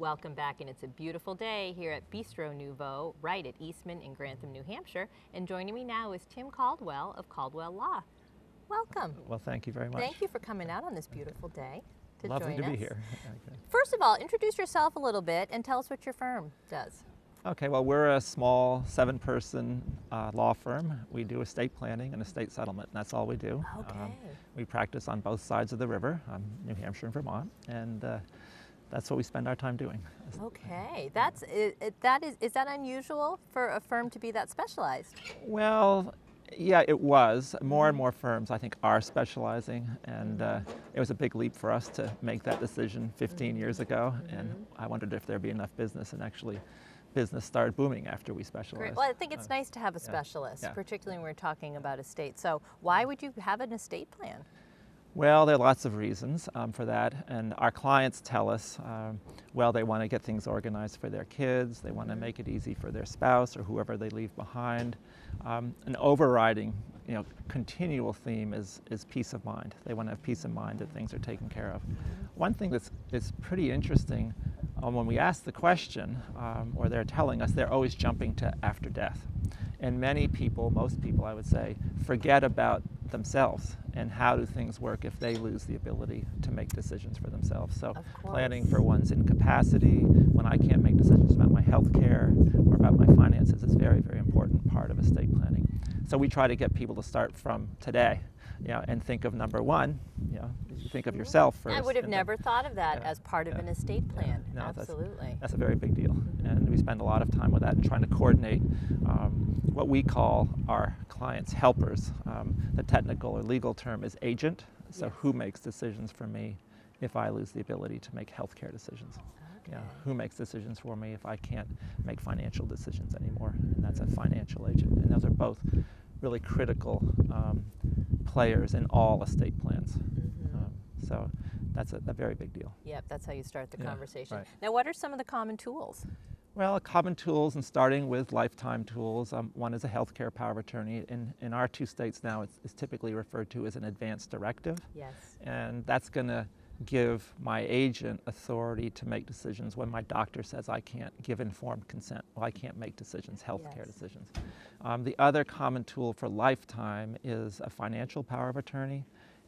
Welcome back, and it's a beautiful day here at Bistro Nouveau, right at Eastman in Grantham, New Hampshire. And joining me now is Tim Caldwell of Caldwell Law. Welcome. Well, thank you very much. Thank you for coming out on this beautiful day to Lovely join to be us. here. Okay. First of all, introduce yourself a little bit and tell us what your firm does. Okay, well, we're a small 7-person law firm. We do estate planning and estate settlement, and that's all we do. Okay. We practice on both sides of the river, New Hampshire and Vermont, and that's what we spend our time doing. Okay, is that unusual for a firm to be that specialized? Well, yeah, it was. More and more firms, I think, are specializing, and it was a big leap for us to make that decision 15 years ago, and I wondered if there'd be enough business, and actually business started booming after we specialized. Great. Well, I think it's nice to have a specialist, particularly when we're talking about estate. So why would you have an estate plan? Well, there are lots of reasons for that, and our clients tell us, well, they want to get things organized for their kids, they want to make it easy for their spouse or whoever they leave behind. An overriding, continual theme is peace of mind. They want to have peace of mind that things are taken care of. One thing that's pretty interesting, when we ask the question, or they're telling us, they're always jumping to after death. And many people, most people I would say, forget about themselves and how do things work if they lose the ability to make decisions for themselves. So planning for one's incapacity, when I can't make decisions about my health care or about my finances, is a very, very important part of estate planning. So we try to get people to start from today, and think of number one, think of yourself first. I would have never thought of that as part of an estate plan. No, absolutely. That's a very big deal. And we spend a lot of time with that and trying to coordinate what we call our clients' helpers. The technical or legal term is agent. So who makes decisions for me if I lose the ability to make healthcare decisions? Okay. Who makes decisions for me if I can't make financial decisions anymore? And that's a financial agent. And those are both really critical players in all estate plans. So that's a very big deal. Yep, that's how you start the conversation. Right. Now, what are some of the common tools? Well, common tools, and starting with lifetime tools. One is a healthcare power of attorney. In our 2 states now, it's typically referred to as an advance directive. Yes. And that's going to give my agent authority to make decisions when my doctor says I can't give informed consent. Well, I can't make decisions, healthcare decisions. The other common tool for lifetime is a financial power of attorney.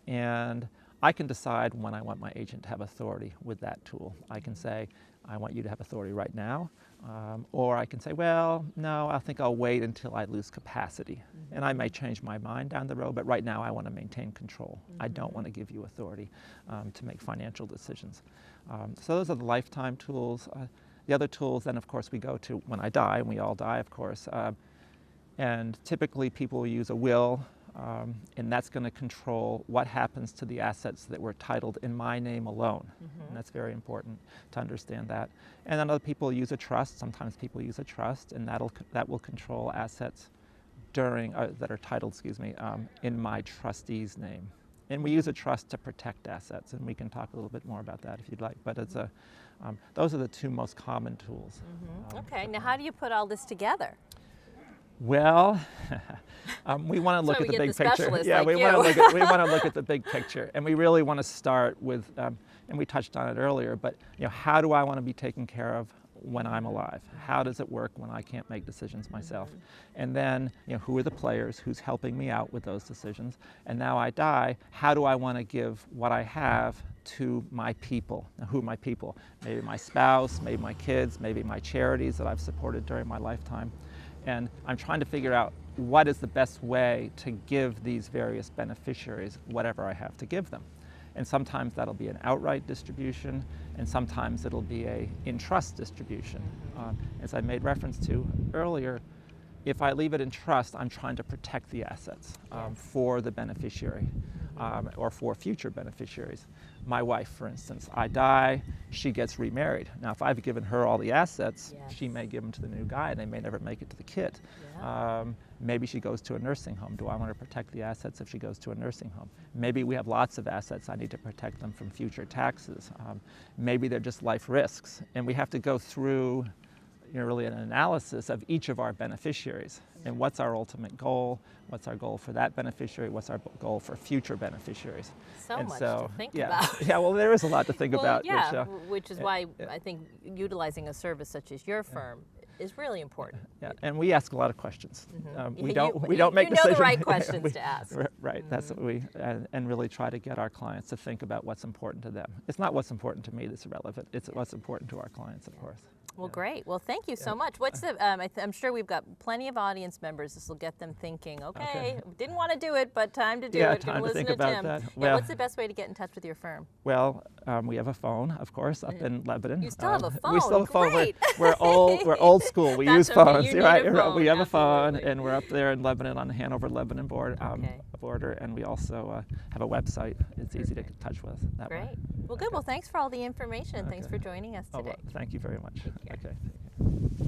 And I can decide when I want my agent to have authority with that tool. I can say, I want you to have authority right now. Or I can say, well, no, I think I'll wait until I lose capacity. And I may change my mind down the road, but right now I want to maintain control. I don't want to give you authority to make financial decisions. So those are the lifetime tools. The other tools, then, of course, we go to when I die, and we all die, of course. And typically people will use a will, and that's going to control what happens to the assets that were titled in my name alone. And that's very important to understand that. And then other people use a trust. Sometimes people use a trust, and that will control assets that are titled, in my trustee's name. And we use a trust to protect assets, and we can talk a little bit more about that if you'd like. But it's those are the 2 most common tools. Okay, now how do you put all this together? Well, we want to look at the big picture. We want to look at the big picture, and we really want to start with, and we touched on it earlier, but how do I want to be taken care of when I'm alive? How does it work when I can't make decisions myself? And then, who are the players? Who's helping me out with those decisions? And now I die, how do I want to give what I have to my people? Now, who are my people? Maybe my spouse, maybe my kids, maybe my charities that I've supported during my lifetime. And I'm trying to figure out what is the best way to give these various beneficiaries whatever I have to give them. And sometimes that'll be an outright distribution, and sometimes it'll be a in-trust distribution. As I made reference to earlier, if I leave it in trust, I'm trying to protect the assets for the beneficiary or for future beneficiaries. My wife, for instance, I die, she gets remarried. Now, if I've given her all the assets, she may give them to the new guy, and they may never make it to the kid. Maybe she goes to a nursing home. Do I want to protect the assets if she goes to a nursing home? Maybe we have lots of assets. I need to protect them from future taxes. Maybe they're just life risks, and we have to go through really an analysis of each of our beneficiaries and what's our ultimate goal, what's our goal for that beneficiary, what's our goal for future beneficiaries. So much to think about. Yeah, well, there is a lot to think about. Yeah, which is why I think utilizing a service such as your firm is really important. Yeah, and we ask a lot of questions. Mm-hmm. We don't make decisions. You know the right questions to ask. Right, mm-hmm. That's what we, and really try to get our clients to think about what's important to them. It's not what's important to me that's relevant, it's what's important to our clients, of course. Well, great. Well, thank you so much. What's the? I'm sure we've got plenty of audience members. This will get them thinking. Okay, didn't want to do it, but time to do it. Time to think to about Tim. that. Well, what's the best way to get in touch with your firm? Well, we have a phone, of course, up in Lebanon. You still have a phone. We still have a phone. Great. We're old school. We use phones. You need a phone. We have a phone, Absolutely. and we're up there in Lebanon on the Hanover-Lebanon border, and we also have a website. It's easy to get in touch with that way. Great. Well, good. Well, thanks for all the information, and thanks for joining us today. Well, thank you very much. Take care. Okay.